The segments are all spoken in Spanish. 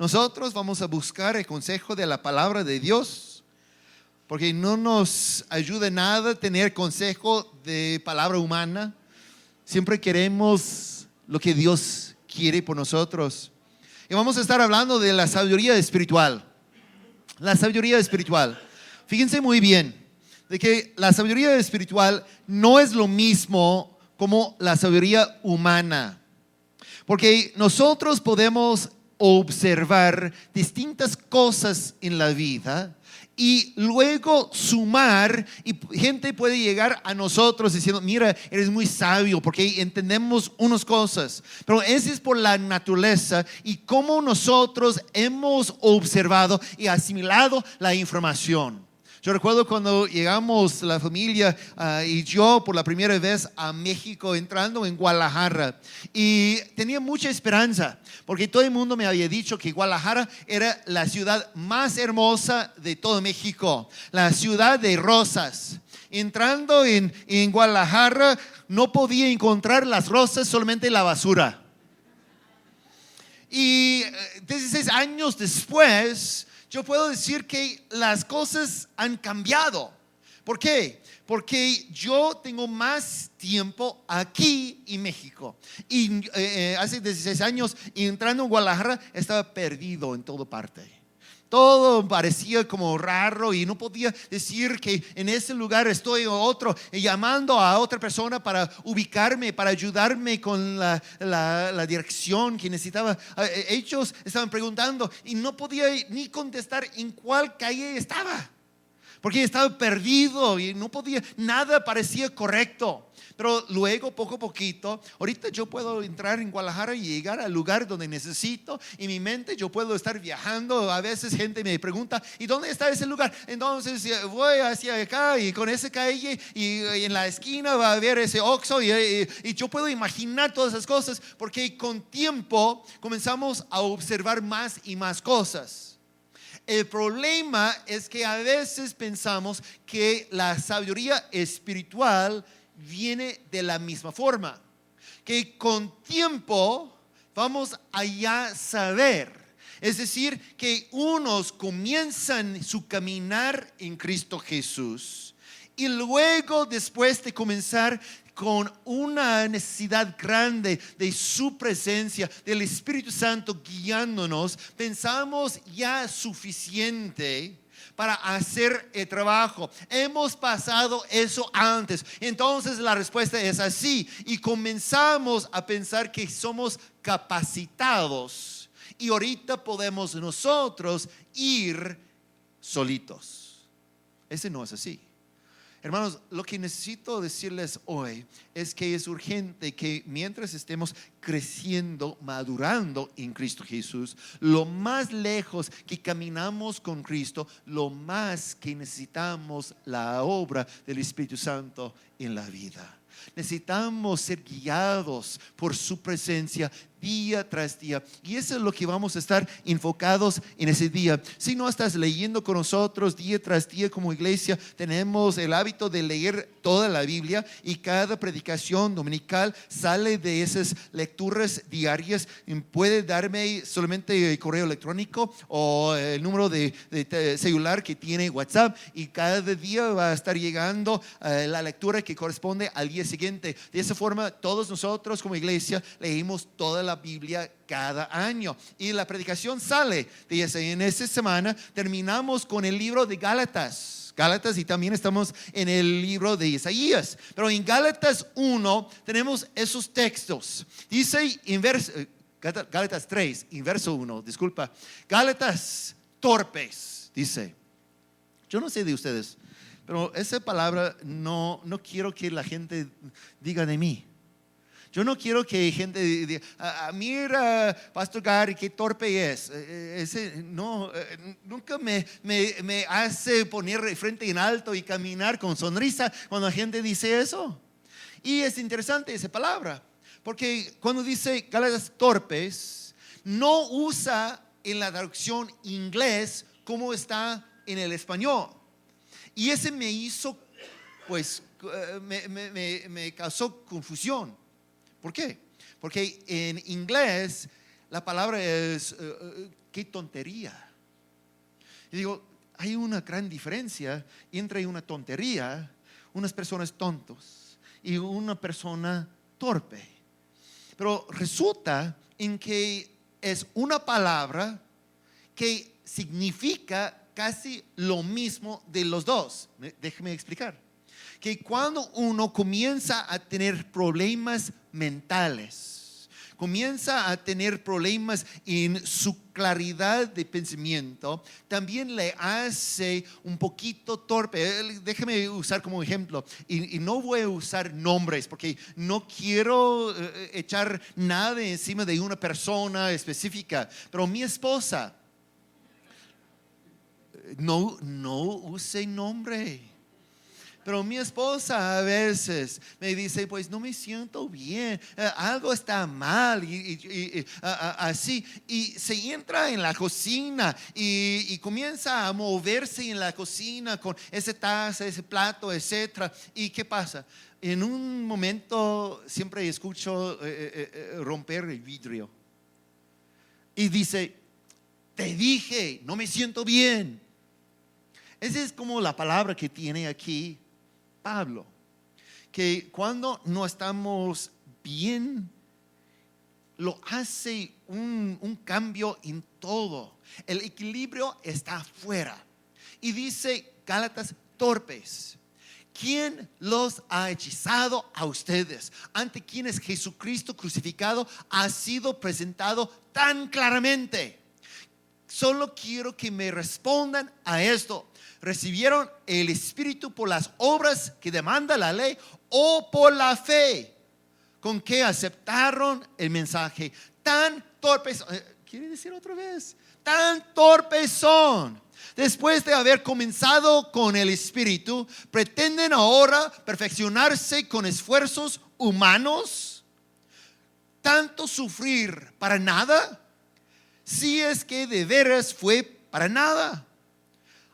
nosotros vamos a buscar el consejo de la palabra de Dios, porque no nos ayuda nada tener consejo de palabra humana. Siempre queremos lo que Dios quiere por nosotros. Y vamos a estar hablando de la sabiduría espiritual. La sabiduría espiritual. Fíjense muy bien de que la sabiduría espiritual no es lo mismo como la sabiduría humana. Porque nosotros podemos observar distintas cosas en la vida y luego sumar, y gente puede llegar a nosotros diciendo: mira, eres muy sabio porque entendemos unas cosas. Pero ese es por la naturaleza y cómo nosotros hemos observado y asimilado la información. Yo recuerdo cuando llegamos la familia y yo por la primera vez a México, entrando en Guadalajara, y tenía mucha esperanza porque todo el mundo me había dicho que Guadalajara era la ciudad más hermosa de todo México, la ciudad de rosas. Entrando en Guadalajara no podía encontrar las rosas, solamente la basura. Y 16 años después, yo puedo decir que las cosas han cambiado. ¿Por qué? Porque yo tengo más tiempo aquí en México. Y hace 16 años, entrando en Guadalajara, estaba perdido en toda parte. Todo parecía como raro y no podía decir que en ese lugar estoy o otro, llamando a otra persona para ubicarme, para ayudarme con la dirección que necesitaba. Ellos estaban preguntando y no podía ni contestar en cuál calle estaba, porque estaba perdido y no podía, nada parecía correcto. Pero luego, poco a poquito, ahorita yo puedo entrar en Guadalajara y llegar al lugar donde necesito. En mi mente yo puedo estar viajando. A veces gente me pregunta: ¿y dónde está ese lugar? Entonces voy hacia acá y con esa calle y en la esquina va a haber ese Oxxo y yo puedo imaginar todas esas cosas, porque con tiempo comenzamos a observar más y más cosas. El problema es que a veces pensamos que la sabiduría espiritual viene de la misma forma, que con tiempo vamos a ya saber. Es decir, que unos comienzan su caminar en Cristo Jesús y luego, después de comenzar con una necesidad grande de su presencia, del Espíritu Santo guiándonos, pensamos ya suficiente para hacer el trabajo. Hemos pasado eso antes. Entonces la respuesta es así, y comenzamos a pensar que somos capacitados y ahorita podemos nosotros ir solitos. Ese no es así. Hermanos, lo que necesito decirles hoy es que es urgente que mientras estemos creciendo, madurando en Cristo Jesús, lo más lejos que caminamos con Cristo, lo más que necesitamos la obra del Espíritu Santo en la vida. Necesitamos ser guiados por su presencia día tras día, y eso es lo que vamos a estar enfocados en ese día. Si no estás leyendo con nosotros día tras día como iglesia, tenemos el hábito de leer toda la Biblia, y cada predicación dominical sale de esas lecturas diarias. Puede darme solamente el correo electrónico o el número de celular que tiene WhatsApp, y cada día va a estar llegando la lectura que corresponde al día siguiente. De esa forma, todos nosotros como iglesia leímos toda la Biblia cada año, y la predicación sale de esa. En esta semana terminamos con el libro de Gálatas, y también estamos en el libro de Isaías. Pero en Gálatas 1 tenemos esos textos. Dice en Gálatas 3, en verso 1, disculpa, Gálatas torpes, dice. Yo no sé de ustedes, pero esa palabra no quiero que la gente diga de mí. Yo no quiero que gente diga: mira, Pastor Gary, qué torpe es. Nunca me hace poner frente en alto y caminar con sonrisa cuando la gente dice eso. Y es interesante esa palabra, porque cuando dice Gálatas torpes, no usa en la traducción inglés como está en el español. Y ese me hizo, pues, me causó confusión. ¿Por qué? Porque en inglés la palabra es qué tontería. Y digo, hay una gran diferencia entre una tontería, unas personas tontos y una persona torpe. Pero resulta en que es una palabra que significa casi lo mismo de los dos. Déjeme explicar. Que cuando uno comienza a tener problemas mentales, comienza a tener problemas en su claridad de pensamiento, también le hace un poquito torpe. Déjeme usar como ejemplo, y no voy a usar nombres porque no quiero echar nada encima de una persona específica, pero mi esposa, no use nombre. Pero mi esposa a veces me dice, pues no me siento bien, algo está mal así. Y se entra en la cocina y comienza a moverse en la cocina con esa taza, ese plato, etcétera. ¿Y qué pasa? En un momento siempre escucho romper el vidrio. Y dice, te dije, no me siento bien. Esa es como la palabra que tiene aquí Pablo, que cuando no estamos bien, lo hace un cambio en todo. El equilibrio está afuera. Y dice Gálatas, torpes. ¿Quién los ha hechizado a ustedes? Ante quienes Jesucristo crucificado ha sido presentado tan claramente. Solo quiero que me respondan a esto. ¿Recibieron el Espíritu por las obras que demanda la ley o por la fe con que aceptaron el mensaje? Tan torpes, ¿quiere decir otra vez? Tan torpes son. Después de haber comenzado con el Espíritu, pretenden ahora perfeccionarse con esfuerzos humanos. ¿Tanto sufrir para nada? Si es que de veras fue para nada.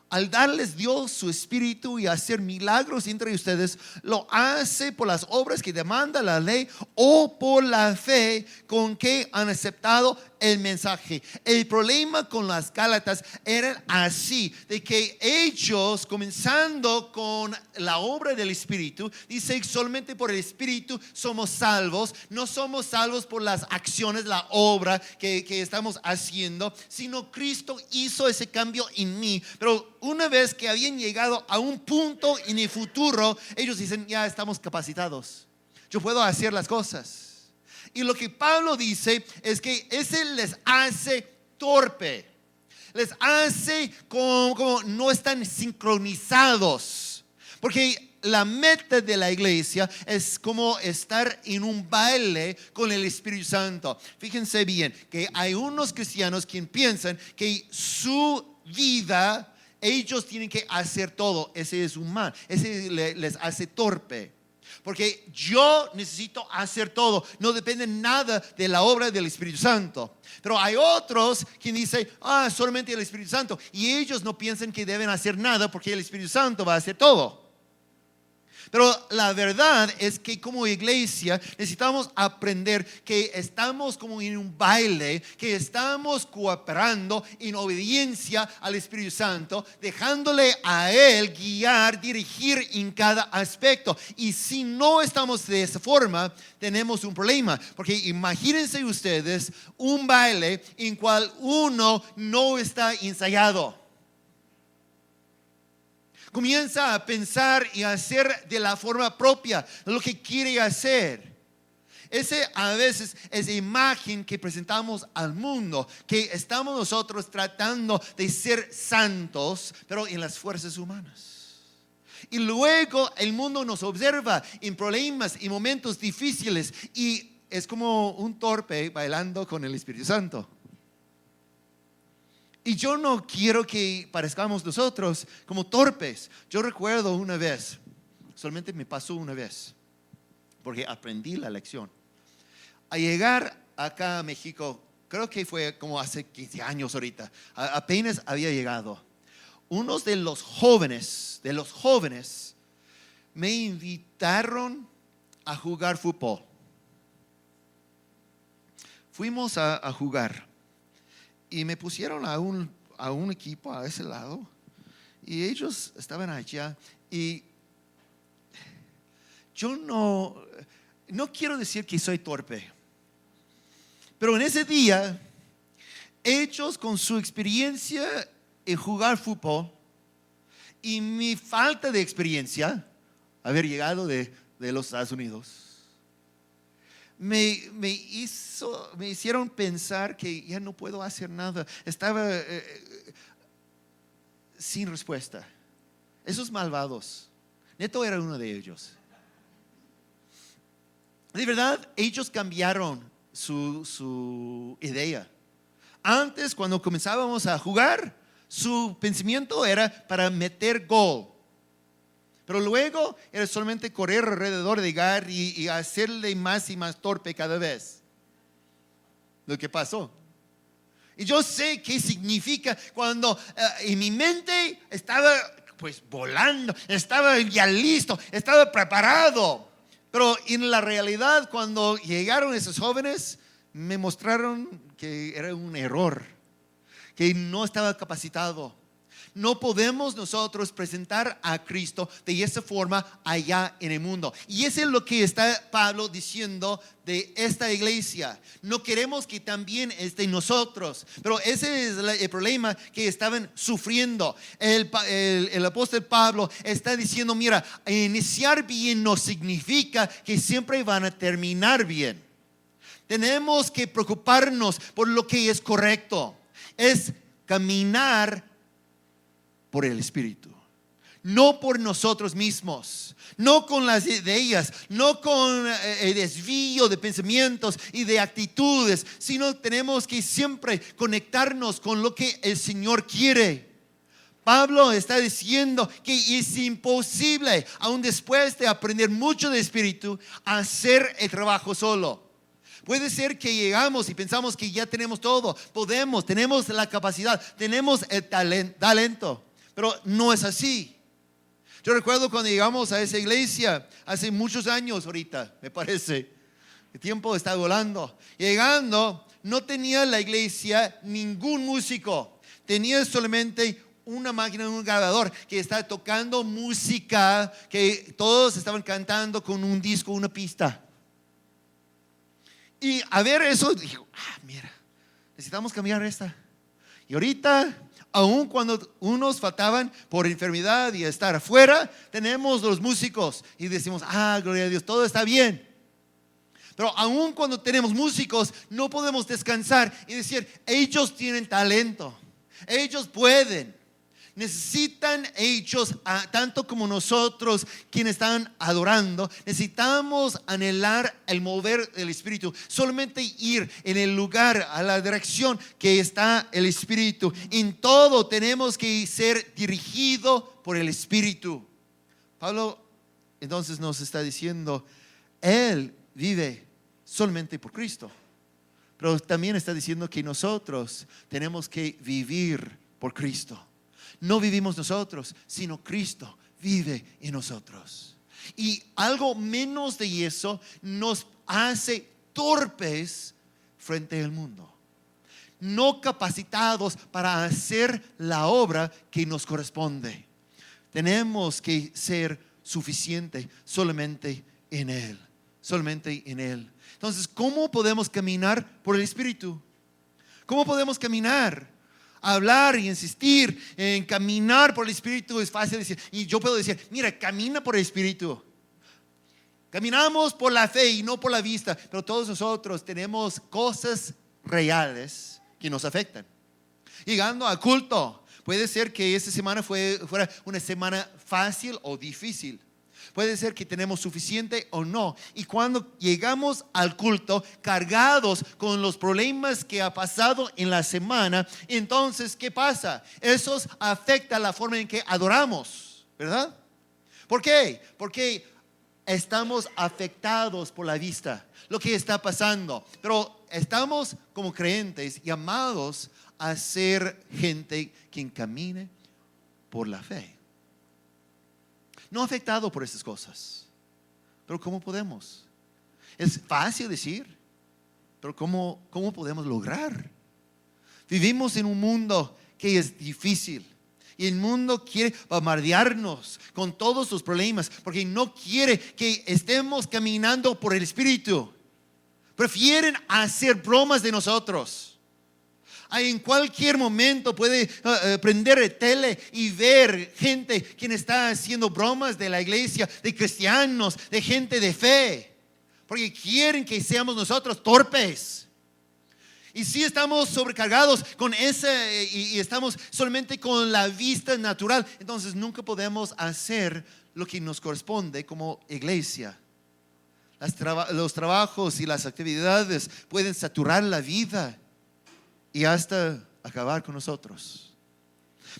Al darles Dios su Espíritu y hacer milagros entre ustedes, lo hace por las obras que demanda la ley o por la fe con que han aceptado el mensaje. El problema con las Gálatas era así, de que ellos, comenzando con la obra del Espíritu, dice solamente por el Espíritu somos salvos. No somos salvos por las acciones, la obra que estamos haciendo, sino Cristo hizo ese cambio en mí. Pero una vez que habían llegado a un punto en el futuro, ellos dicen, ya estamos capacitados, yo puedo hacer las cosas. Y lo que Pablo dice es que ese les hace torpe, les hace como no están sincronizados. Porque la meta de la iglesia es como estar en un baile con el Espíritu Santo. Fíjense bien que hay unos cristianos quienes piensan que su vida ellos tienen que hacer todo. Ese es un mal, ese les hace torpe. Porque yo necesito hacer todo, no depende nada de la obra del Espíritu Santo. Pero hay otros que dicen, solamente el Espíritu Santo. Y ellos no piensan que deben hacer nada porque el Espíritu Santo va a hacer todo. Pero la verdad es que como iglesia necesitamos aprender que estamos como en un baile, que estamos cooperando en obediencia al Espíritu Santo, dejándole a Él guiar, dirigir en cada aspecto. Y si no estamos de esa forma, tenemos un problema. Porque imagínense ustedes un baile en cual uno no está ensayado. Comienza a pensar y a hacer de la forma propia lo que quiere hacer. Ese a veces es la imagen que presentamos al mundo, que estamos nosotros tratando de ser santos, pero en las fuerzas humanas. Y luego el mundo nos observa en problemas y momentos difíciles y es como un torpe bailando con el Espíritu Santo. Y yo no quiero que parezcamos nosotros como torpes. Yo recuerdo una vez, solamente me pasó una vez, porque aprendí la lección. Al llegar acá a México, creo que fue como hace 15 años ahorita, apenas había llegado. Unos de los jóvenes me invitaron a jugar fútbol. Fuimos a jugar. Y me pusieron a un equipo a ese lado. Y ellos estaban allá. Y yo no quiero decir que soy torpe. Pero en ese día, ellos con su experiencia en jugar fútbol y mi falta de experiencia, haber llegado de los Estados Unidos, me hicieron pensar que ya no puedo hacer nada. Estaba sin respuesta. Esos malvados, Neto era uno de ellos. De verdad, ellos cambiaron su idea. Antes, cuando comenzábamos a jugar, su pensamiento era para meter gol. Pero luego era solamente correr alrededor de Gar y hacerle más y más torpe cada vez. Lo que pasó. Y yo sé qué significa cuando en mi mente estaba pues volando, estaba ya listo, estaba preparado. Pero en la realidad, cuando llegaron esos jóvenes, me mostraron que era un error, que no estaba capacitado. No podemos nosotros presentar a Cristo de esa forma allá en el mundo. Y eso es lo que está Pablo diciendo de esta iglesia. No queremos que también esté en nosotros. Pero ese es el problema que estaban sufriendo. El apóstol Pablo está diciendo, mira, iniciar bien no significa que siempre van a terminar bien. Tenemos que preocuparnos por lo que es correcto. Es caminar por el Espíritu, no por nosotros mismos, no con las ideas, no con el desvío de pensamientos y de actitudes, sino tenemos que siempre conectarnos con lo que el Señor quiere. Pablo está diciendo que es imposible, aun después de aprender mucho del Espíritu, hacer el trabajo solo. Puede ser que llegamos y pensamos que ya tenemos todo, tenemos la capacidad, tenemos el talento. Pero no es así. Yo recuerdo cuando llegamos a esa iglesia hace muchos años ahorita, me parece. El tiempo está volando. Llegando, no tenía la iglesia ningún músico. Tenía solamente una máquina, un grabador que estaba tocando música, que todos estaban cantando con un disco, una pista. Y a ver eso, dije, mira, necesitamos cambiar esta. Y ahorita, aun cuando unos faltaban por enfermedad y estar afuera, tenemos los músicos y decimos, gloria a Dios, todo está bien. Pero aun cuando tenemos músicos, no podemos descansar y decir, ellos tienen talento, ellos pueden. Necesitan ellos, tanto como nosotros quienes están adorando, necesitamos anhelar el mover del Espíritu. Solamente ir en el lugar, a la dirección que está el Espíritu. En todo tenemos que ser dirigidos por el Espíritu. Pablo entonces nos está diciendo, Él vive solamente por Cristo. Pero también está diciendo que nosotros tenemos que vivir por Cristo. No vivimos nosotros, sino Cristo vive en nosotros. Y algo menos de eso nos hace torpes frente al mundo, no capacitados para hacer la obra que nos corresponde. Tenemos que ser suficientes solamente en Él, solamente en Él. Entonces, ¿cómo podemos caminar por el Espíritu? ¿Cómo podemos caminar? Hablar y insistir en caminar por el Espíritu es fácil decir. Y yo puedo decir, mira, camina por el Espíritu. Caminamos por la fe y no por la vista. Pero todos nosotros tenemos cosas reales que nos afectan. Llegando al culto, puede ser que esta semana fuera una semana fácil o difícil. Puede ser que tenemos suficiente o no. Y cuando llegamos al culto cargados con los problemas que ha pasado en la semana, entonces, ¿qué pasa? Eso afecta la forma en que adoramos, ¿verdad? ¿Por qué? Porque estamos afectados por la vista, lo que está pasando. Pero estamos como creyentes llamados a ser gente que camine por la fe. No afectado por estas cosas. Pero ¿cómo podemos? Es fácil decir, pero ¿cómo podemos lograr? Vivimos en un mundo que es difícil. Y el mundo quiere bombardearnos con todos los problemas porque no quiere que estemos caminando por el Espíritu. Prefieren hacer bromas de nosotros. En cualquier momento puede prender el tele y ver gente quien está haciendo bromas de la iglesia, de cristianos, de gente de fe. Porque quieren que seamos nosotros torpes. Y si estamos sobrecargados con y estamos solamente con la vista natural, entonces nunca podemos hacer lo que nos corresponde como iglesia. Los trabajos y las actividades pueden saturar la vida y hasta acabar con nosotros.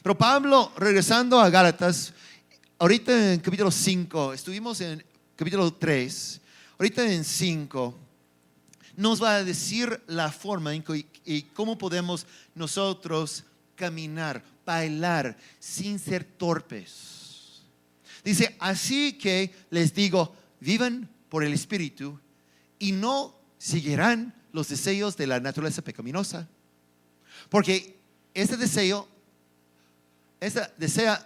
Pero Pablo, regresando a Gálatas, ahorita en capítulo 5, estuvimos en capítulo 3, ahorita en 5, nos va a decir la forma y cómo podemos nosotros caminar, bailar sin ser torpes. Dice, así que les digo, vivan por el Espíritu y no seguirán los deseos de la naturaleza pecaminosa. Porque ese desea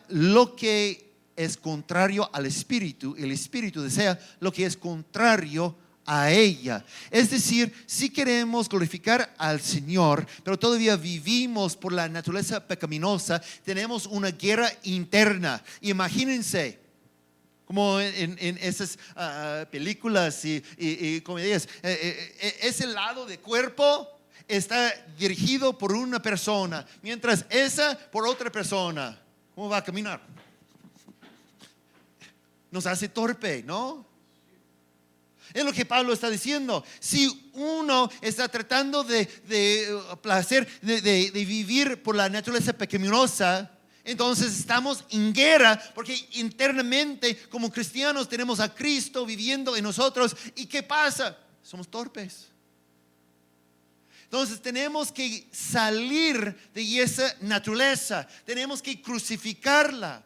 lo que es contrario al Espíritu, y el Espíritu desea lo que es contrario a ella. Es decir, si queremos glorificar al Señor, pero todavía vivimos por la naturaleza pecaminosa, tenemos una guerra interna. Imagínense, como en esas películas y comedias, ese lado de cuerpo está dirigido por una persona, mientras esa por otra persona. ¿Cómo va a caminar? Nos hace torpe, ¿no? Es lo que Pablo está diciendo. Si uno está tratando de placer, de vivir por la naturaleza pecaminosa, entonces estamos en guerra, porque internamente como cristianos tenemos a Cristo viviendo en nosotros. ¿Y qué pasa? Somos torpes. Entonces tenemos que salir de esa naturaleza, tenemos que crucificarla.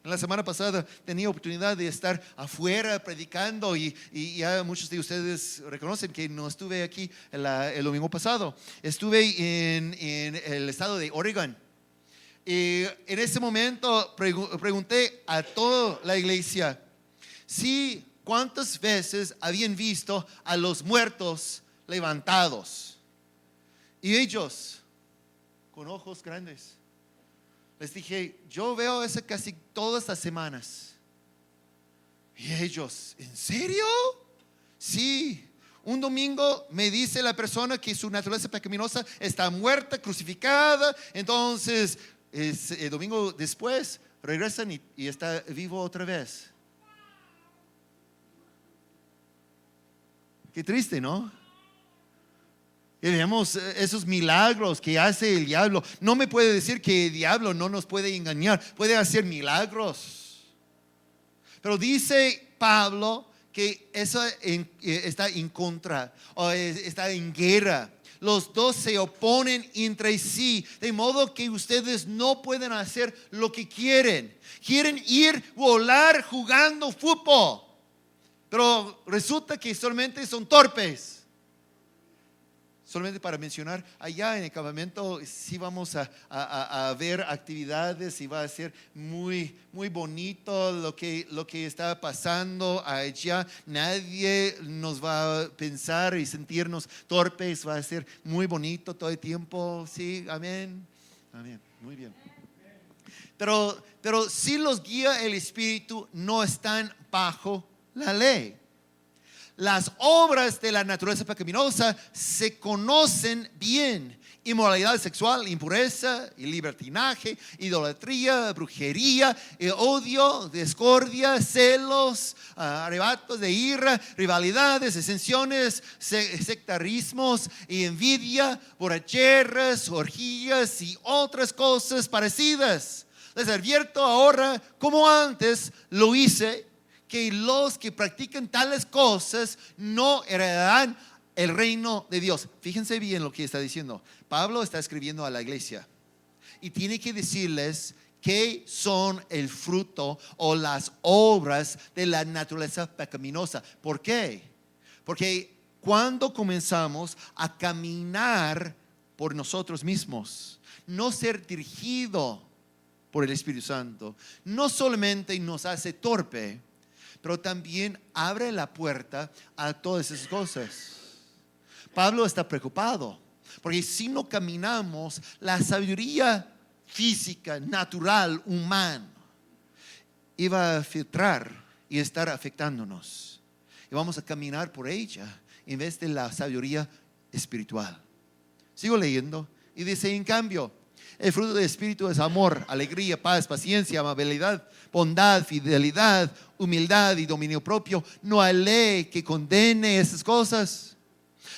La semana pasada tenía oportunidad de estar afuera predicando y ya muchos de ustedes reconocen que no estuve aquí el domingo pasado. Estuve en el estado de Oregon. Y en ese momento pregunté a toda la iglesia si cuántas veces habían visto a los muertos levantados. Y ellos, con ojos grandes, les dije, yo veo eso casi todas las semanas. Y ellos, ¿en serio? Sí. Un domingo me dice la persona que su naturaleza pecaminosa está muerta, crucificada. Entonces, el domingo después regresan y está vivo otra vez. Qué triste, ¿no? Y vemos esos milagros que hace el diablo. No me puede decir que el diablo no nos puede engañar. Puede hacer milagros. Pero dice Pablo que eso está en contra, o está en guerra. Los dos se oponen entre sí, de modo que ustedes no pueden hacer lo que quieren. Quieren volar jugando fútbol, pero resulta que solamente son torpes. Solamente para mencionar, allá en el campamento sí vamos a ver actividades y va a ser muy, muy bonito lo que está pasando allá. Nadie nos va a pensar y sentirnos torpes, va a ser muy bonito todo el tiempo. Sí, amén. Amén, muy bien. Pero si los guía el Espíritu, no están bajo la ley. Las obras de la naturaleza pecaminosa se conocen bien: inmoralidad sexual, impureza y libertinaje, idolatría, brujería, odio, discordia, celos, arrebatos de ira, rivalidades, disensiones, sectarismos y envidia, borracheras, orgías y otras cosas parecidas. Les advierto ahora, como antes lo hice, que los que practican tales cosas no heredarán el reino de Dios. Fíjense bien lo que está diciendo. Pablo está escribiendo a la iglesia y tiene que decirles qué son el fruto o las obras de la naturaleza pecaminosa. ¿Por qué? Porque cuando comenzamos a caminar por nosotros mismos, no ser dirigido por el Espíritu Santo, no solamente nos hace torpe, pero también abre la puerta a todas esas cosas. Pablo está preocupado, porque si no caminamos, la sabiduría física, natural, humana, iba a filtrar y estar afectándonos. Y vamos a caminar por ella en vez de la sabiduría espiritual. Sigo leyendo y dice: en cambio, el fruto del Espíritu es amor, alegría, paz, paciencia, amabilidad, bondad, fidelidad, humildad y dominio propio. No hay ley que condene esas cosas.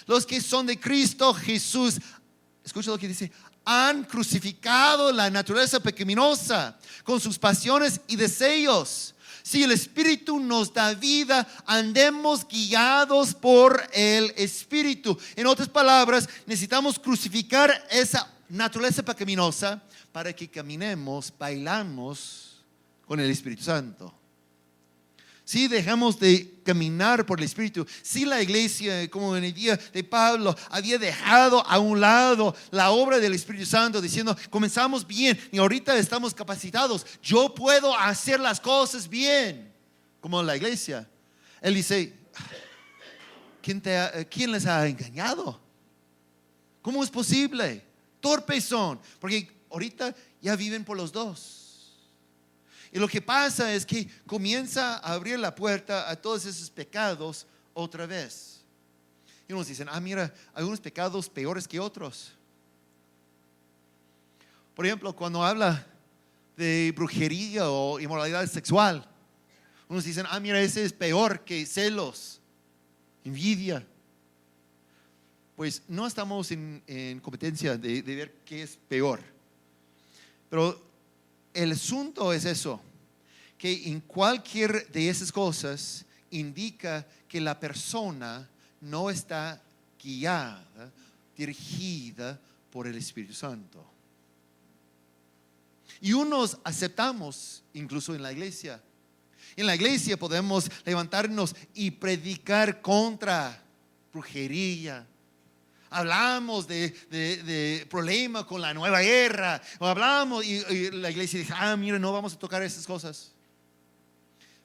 Los que son de Cristo Jesús, escucha lo que dice, han crucificado la naturaleza pecaminosa con sus pasiones y deseos. Si el Espíritu nos da vida, andemos guiados por el Espíritu. En otras palabras, necesitamos crucificar esa naturaleza pecaminosa para que caminemos, bailamos con el Espíritu Santo. Si dejamos de caminar por el Espíritu, si la iglesia, como en el día de Pablo, había dejado a un lado la obra del Espíritu Santo, diciendo: comenzamos bien y ahorita estamos capacitados, yo puedo hacer las cosas bien, como la iglesia. Él dice: ¿quién les ha engañado? ¿Cómo es posible? Torpes son, porque ahorita ya viven por los dos. Y lo que pasa es que comienza a abrir la puerta a todos esos pecados otra vez. Y unos dicen: mira, hay unos pecados peores que otros. Por ejemplo, cuando habla de brujería o inmoralidad sexual, unos dicen: mira, ese es peor que celos, envidia. Pues no estamos en competencia de ver qué es peor. Pero el asunto es eso, que en cualquier de esas cosas indica que la persona no está guiada, dirigida por el Espíritu Santo. Y unos aceptamos, incluso en la iglesia. En la iglesia podemos levantarnos y predicar contra brujería. Hablamos de problema con la nueva guerra, o hablamos y la iglesia dice: mira, no vamos a tocar esas cosas.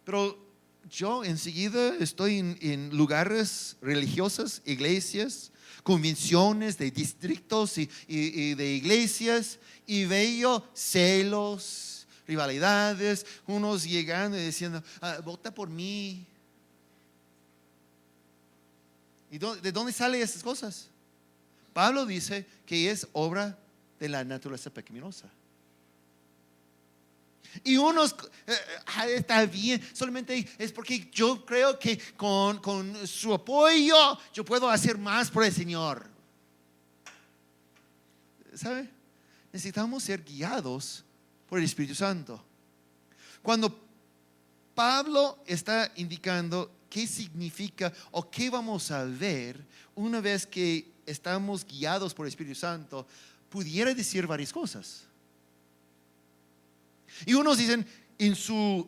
Pero yo enseguida estoy en lugares religiosos, iglesias, convenciones de distritos y de iglesias, y veo celos, rivalidades, unos llegando y diciendo: vota por mí. ¿Y de dónde salen esas cosas? Pablo dice que es obra de la naturaleza pecaminosa. Y unos, está bien, solamente es porque yo creo que con su apoyo yo puedo hacer más por el Señor. ¿Sabe? Necesitamos ser guiados por el Espíritu Santo. Cuando Pablo está indicando qué significa o qué vamos a ver una vez que estamos guiados por el Espíritu Santo, pudiera decir varias cosas. Y unos dicen: en su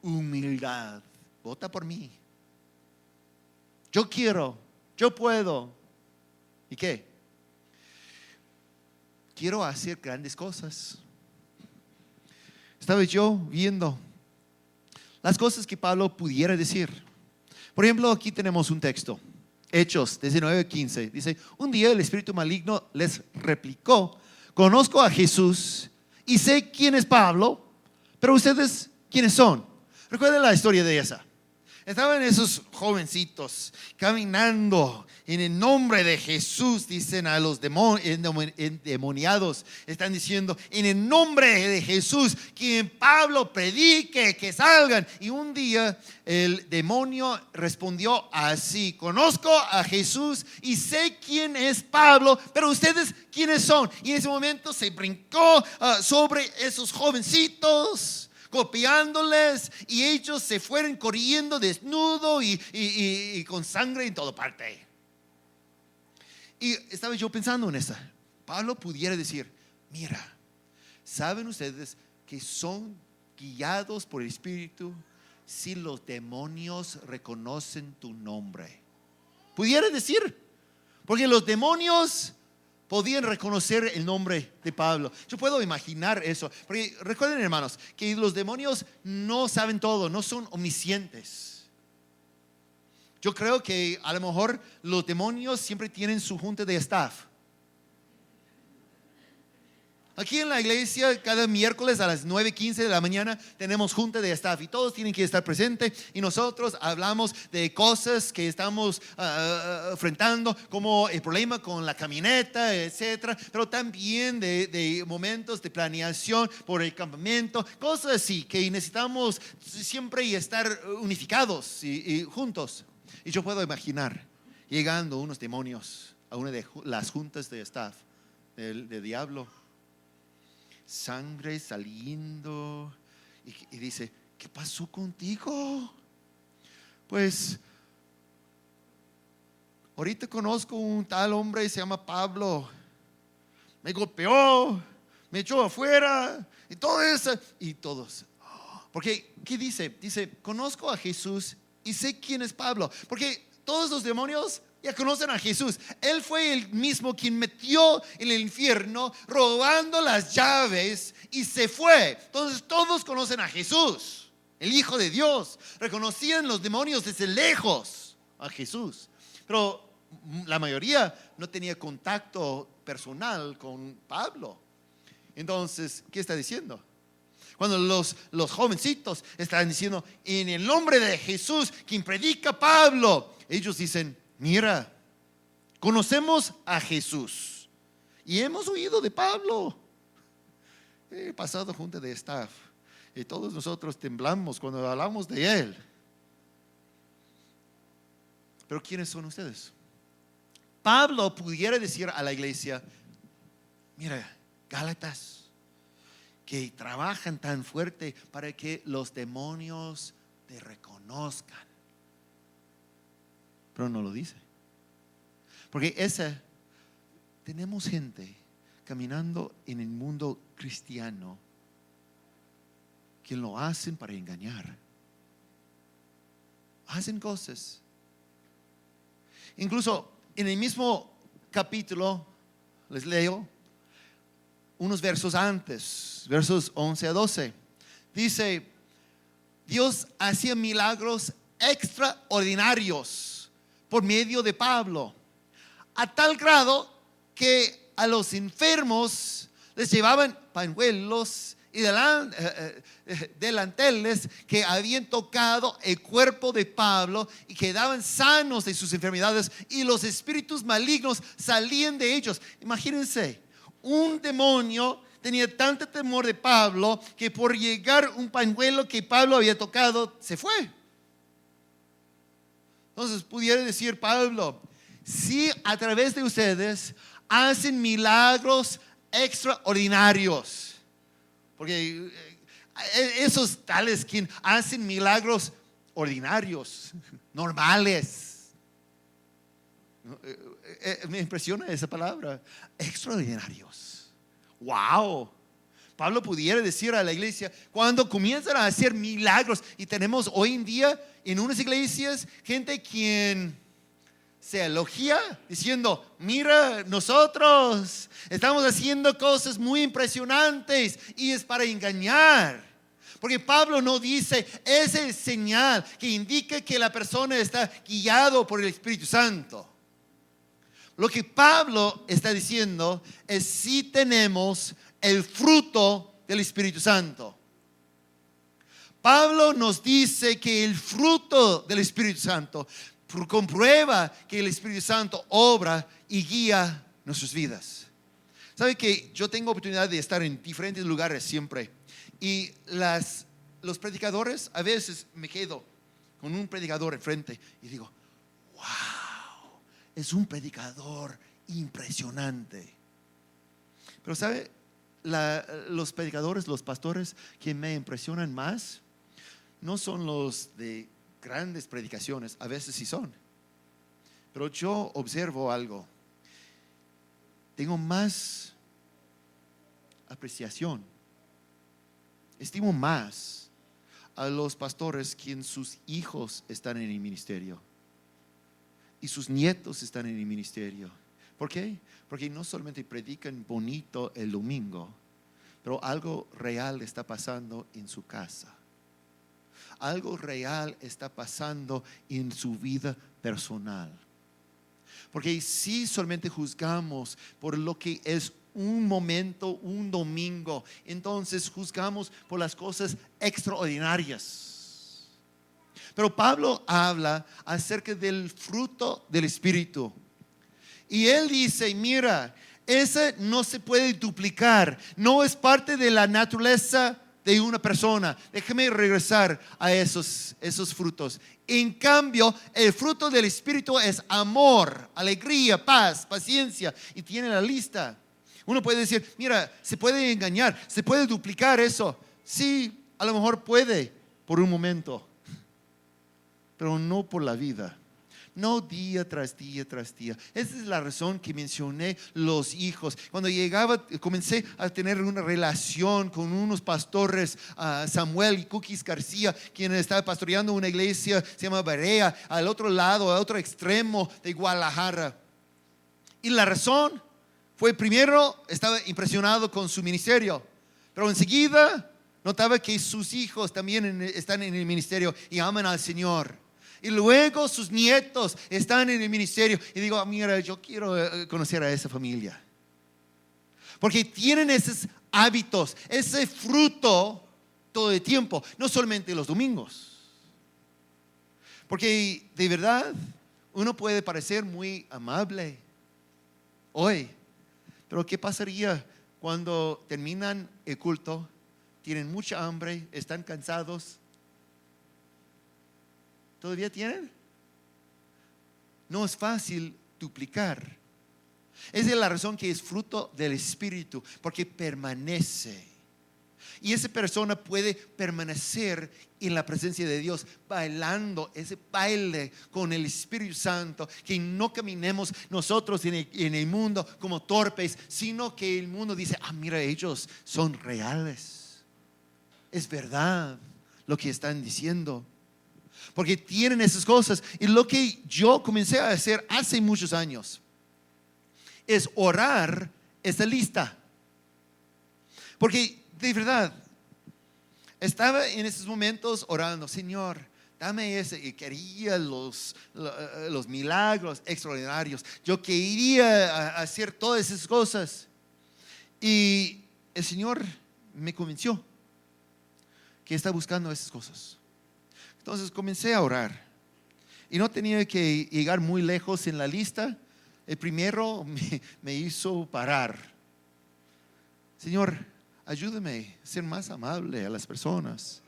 humildad, vota por mí. Yo quiero, yo puedo. ¿Y qué? Quiero hacer grandes cosas. Estaba yo viendo las cosas que Pablo pudiera decir. Por ejemplo, aquí tenemos un texto, Hechos 19:15. Dice: un día el espíritu maligno les replicó: conozco a Jesús y sé quién es Pablo, pero ustedes, ¿quiénes son? Recuerden la historia de esa. Estaban esos jovencitos caminando en el nombre de Jesús, dicen a los endemoniados, están diciendo: en el nombre de Jesús, quien Pablo predique, que salgan. Y un día el demonio respondió así: conozco a Jesús y sé quién es Pablo, pero ustedes, ¿quiénes son? Y en ese momento se brincó sobre esos jovencitos, copiándoles, y ellos se fueron corriendo desnudo y con sangre en toda parte. Y estaba yo pensando en esa. Pablo pudiera decir: mira, ¿saben ustedes que son guiados por el Espíritu si los demonios reconocen tu nombre? Pudiera decir, porque los demonios podían reconocer el nombre de Pablo. Yo puedo imaginar eso. Porque recuerden, hermanos, que los demonios no saben todo, no son omniscientes. Yo creo que a lo mejor los demonios siempre tienen su junta de staff. Aquí en la iglesia, cada miércoles a las 9:15 de la mañana tenemos junta de staff y todos tienen que estar presentes, y nosotros hablamos de cosas que estamos enfrentando, como el problema con la camioneta, etcétera, pero también de momentos de planeación por el campamento, cosas así que necesitamos siempre estar unificados y juntos. Y yo puedo imaginar llegando unos demonios a una de las juntas de staff del diablo, sangre saliendo, y dice: ¿qué pasó contigo? Pues ahorita conozco un tal hombre, se llama Pablo, me golpeó, me echó afuera y todo eso. Y todos, porque ¿qué dice? Dice: conozco a Jesús y sé quién es Pablo, porque todos los demonios ya conocen a Jesús. Él fue el mismo quien metió en el infierno robando las llaves y se fue. Entonces todos conocen a Jesús, el Hijo de Dios. Reconocían los demonios desde lejos a Jesús, pero la mayoría no tenía contacto personal con Pablo. Entonces, ¿qué está diciendo? Cuando los jovencitos están diciendo: en el nombre de Jesús, quien predica Pablo, ellos dicen: mira, conocemos a Jesús y hemos oído de Pablo. He pasado junta de staff y todos nosotros temblamos cuando hablamos de él. Pero ¿quiénes son ustedes? Pablo pudiera decir a la iglesia: mira, Gálatas, que trabajan tan fuerte para que los demonios te reconozcan. Pero no lo dice, porque tenemos gente caminando en el mundo cristiano que lo hacen para engañar. Hacen cosas. Incluso en el mismo capítulo, les leo unos versos antes, versos 11 a 12. Dice: Dios hacía milagros extraordinarios por medio de Pablo, a tal grado que a los enfermos les llevaban pañuelos y delanteles que habían tocado el cuerpo de Pablo y quedaban sanos de sus enfermedades, y los espíritus malignos salían de ellos. Imagínense, un demonio tenía tanto temor de Pablo que por llegar un pañuelo que Pablo había tocado, se fue. Entonces pudiera decir Pablo: si a través de ustedes hacen milagros extraordinarios, porque esos tales quien hacen milagros ordinarios, normales, me impresiona esa palabra, extraordinarios. Wow. Pablo pudiera decir a la iglesia, cuando comienzan a hacer milagros, y tenemos hoy en día en unas iglesias gente quien se elogia diciendo: mira, nosotros estamos haciendo cosas muy impresionantes, y es para engañar. Porque Pablo no dice: esa es señal que indica que la persona está guiado por el Espíritu Santo. Lo que Pablo está diciendo es: si tenemos el fruto del Espíritu Santo. Pablo nos dice que el fruto del Espíritu Santo comprueba que el Espíritu Santo obra y guía nuestras vidas. ¿Sabe que yo tengo oportunidad de estar en diferentes lugares siempre? Y los predicadores, a veces me quedo con un predicador enfrente y digo: wow, es un predicador impresionante. Pero ¿sabe? Los predicadores, los pastores que me impresionan más no son los de grandes predicaciones. A veces sí son, pero yo observo algo: tengo más apreciación, estimo más a los pastores quien sus hijos están en el ministerio y sus nietos están en el ministerio, ¿Por qué? Porque no solamente predican bonito el domingo, pero algo real está pasando en su casa. Algo real está pasando en su vida personal. Porque si solamente juzgamos por lo que es un momento, un domingo, entonces juzgamos por las cosas extraordinarias. Pero Pablo habla acerca del fruto del Espíritu. Y él dice, mira, ese no se puede duplicar, no es parte de la naturaleza de una persona. Déjame regresar a esos frutos. En cambio, el fruto del Espíritu es amor, alegría, paz, paciencia, y tiene la lista. Uno puede decir, mira, se puede engañar, se puede duplicar eso. Sí, a lo mejor puede por un momento, pero no por la vida. No día tras día tras día. Esa es la razón que mencioné los hijos. Cuando comencé a tener una relación con unos pastores, Samuel y Cookies García, quien estaba pastoreando una iglesia, se llama Berea, al otro lado, al otro extremo de Guadalajara. Y la razón fue, primero, estaba impresionado con su ministerio, pero enseguida notaba que sus hijos también están en el ministerio y aman al Señor. Y luego sus nietos están en el ministerio. Y digo, mira, yo quiero conocer a esa familia. Porque tienen esos hábitos, ese fruto todo el tiempo, no solamente los domingos. Porque de verdad, uno puede parecer muy amable hoy. Pero ¿qué pasaría cuando terminan el culto, tienen mucha hambre, están cansados? ¿Todavía tienen? No es fácil duplicar. Esa es la razón que es fruto del Espíritu, porque permanece. Y esa persona puede permanecer en la presencia de Dios, bailando ese baile con el Espíritu Santo. Que no caminemos nosotros en el mundo como torpes, sino que el mundo dice, mira, ellos son reales. Es verdad lo que están diciendo. Porque tienen esas cosas. Y lo que yo comencé a hacer hace muchos años es orar esta lista. Porque de verdad estaba en esos momentos orando, Señor, dame ese. Y quería los milagros extraordinarios. Yo quería hacer todas esas cosas. Y el Señor me convenció que está buscando esas cosas. Entonces comencé a orar y no tenía que llegar muy lejos en la lista. El primero me hizo parar. Señor, ayúdame a ser más amable a las personas.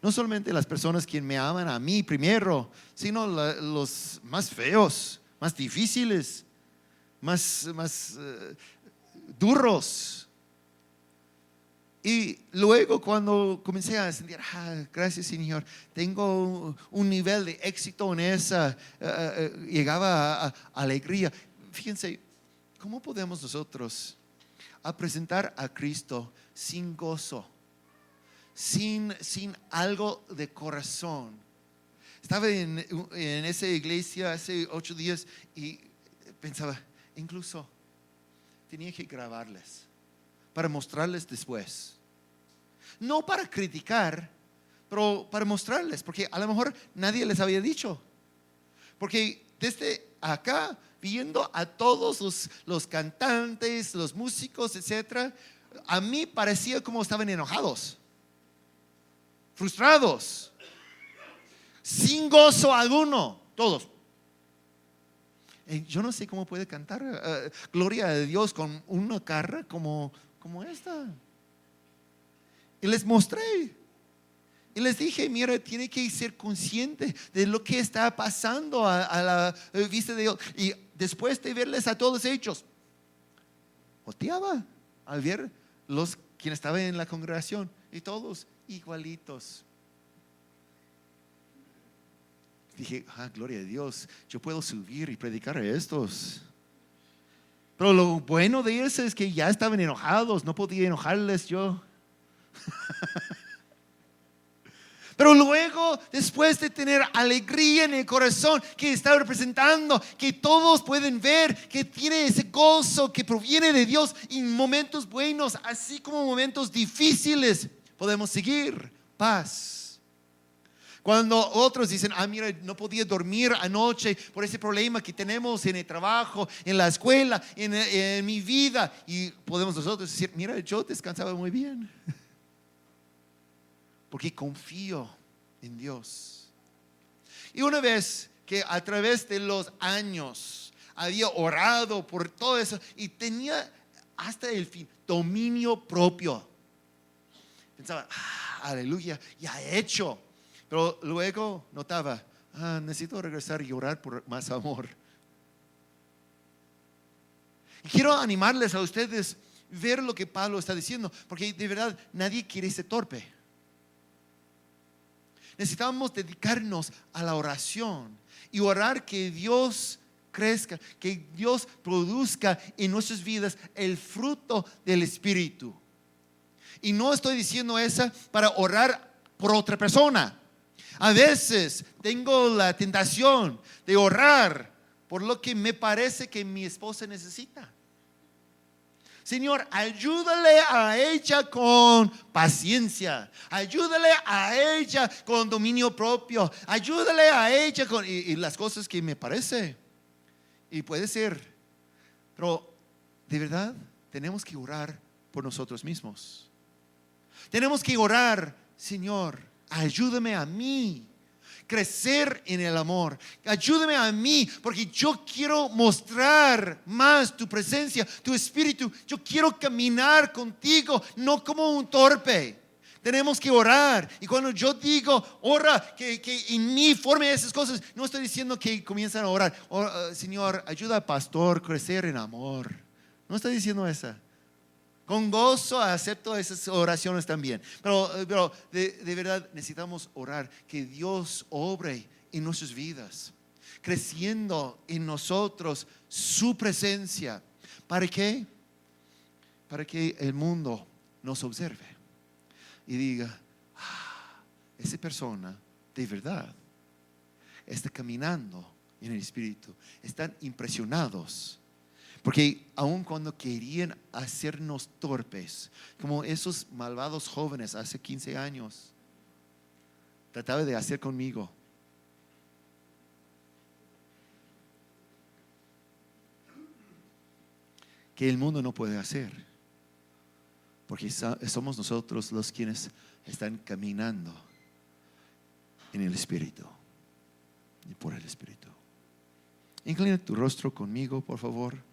No solamente las personas que me aman a mí primero, sino los más feos, más difíciles, más duros. Y luego cuando comencé a sentir, gracias Señor, tengo un nivel de éxito en esa, llegaba a alegría. Fíjense, ¿cómo podemos nosotros presentar a Cristo sin gozo, sin algo de corazón? Estaba en esa iglesia hace 8 días y pensaba, incluso tenía que grabarles para mostrarles después. No para criticar, pero para mostrarles, porque a lo mejor nadie les había dicho. Porque desde acá, viendo a todos los cantantes, los músicos, etcétera, a mí parecía como estaban enojados, frustrados, sin gozo alguno, todos. Yo no sé cómo puede cantar gloria a Dios con una cara como esta. Y les mostré y les dije, mira, tiene que ser consciente de lo que está pasando a la vista de Dios. Y después de verles a todos ellos, volteaba al ver quienes estaban en la congregación y todos igualitos. Dije, gloria a Dios, yo puedo subir y predicar a estos. Pero lo bueno de eso es que ya estaban enojados, no podía enojarles yo. Pero luego, después de tener alegría en el corazón, que está representando, que todos pueden ver, que tiene ese gozo que proviene de Dios en momentos buenos, así como momentos difíciles, podemos seguir paz. Cuando otros dicen, mira, no podía dormir anoche por ese problema que tenemos en el trabajo, en la escuela, en mi vida, y podemos nosotros decir, mira, yo descansaba muy bien. Porque confío en Dios. Y una vez que a través de los años había orado por todo eso y tenía hasta el fin dominio propio, pensaba, aleluya, ya he hecho. Pero luego notaba, necesito regresar y orar por más amor. Y quiero animarles a ustedes ver lo que Pablo está diciendo, porque de verdad nadie quiere ser torpe. Necesitamos dedicarnos a la oración y orar que Dios crezca, que Dios produzca en nuestras vidas el fruto del Espíritu. Y no estoy diciendo eso para orar por otra persona. A veces tengo la tentación de orar por lo que me parece que mi esposa necesita. Señor, ayúdale a ella con paciencia, ayúdale a ella con dominio propio, ayúdale a ella con y las cosas que me parece. Y puede ser, pero de verdad tenemos que orar por nosotros mismos. Tenemos que orar, Señor, ayúdame a mí crecer en el amor. Ayúdame a mí, porque yo quiero mostrar más tu presencia, tu espíritu. Yo quiero caminar contigo, no como un torpe. Tenemos que orar. Y cuando yo digo ora, que en mí forme esas cosas, no estoy diciendo que comiencen a orar. Señor, ayuda al pastor a crecer en amor. No estoy diciendo eso. Con gozo acepto esas oraciones también. Pero de verdad necesitamos orar que Dios obre en nuestras vidas, creciendo en nosotros su presencia. ¿Para qué? Para que el mundo nos observe y diga, esa persona de verdad está caminando en el Espíritu. Están impresionados. Porque aun cuando querían hacernos torpes, como esos malvados jóvenes hace 15 años, trataban de hacer conmigo. Que el mundo no puede hacer. Porque somos nosotros los quienes están caminando en el Espíritu y por el Espíritu. Inclina tu rostro conmigo, por favor.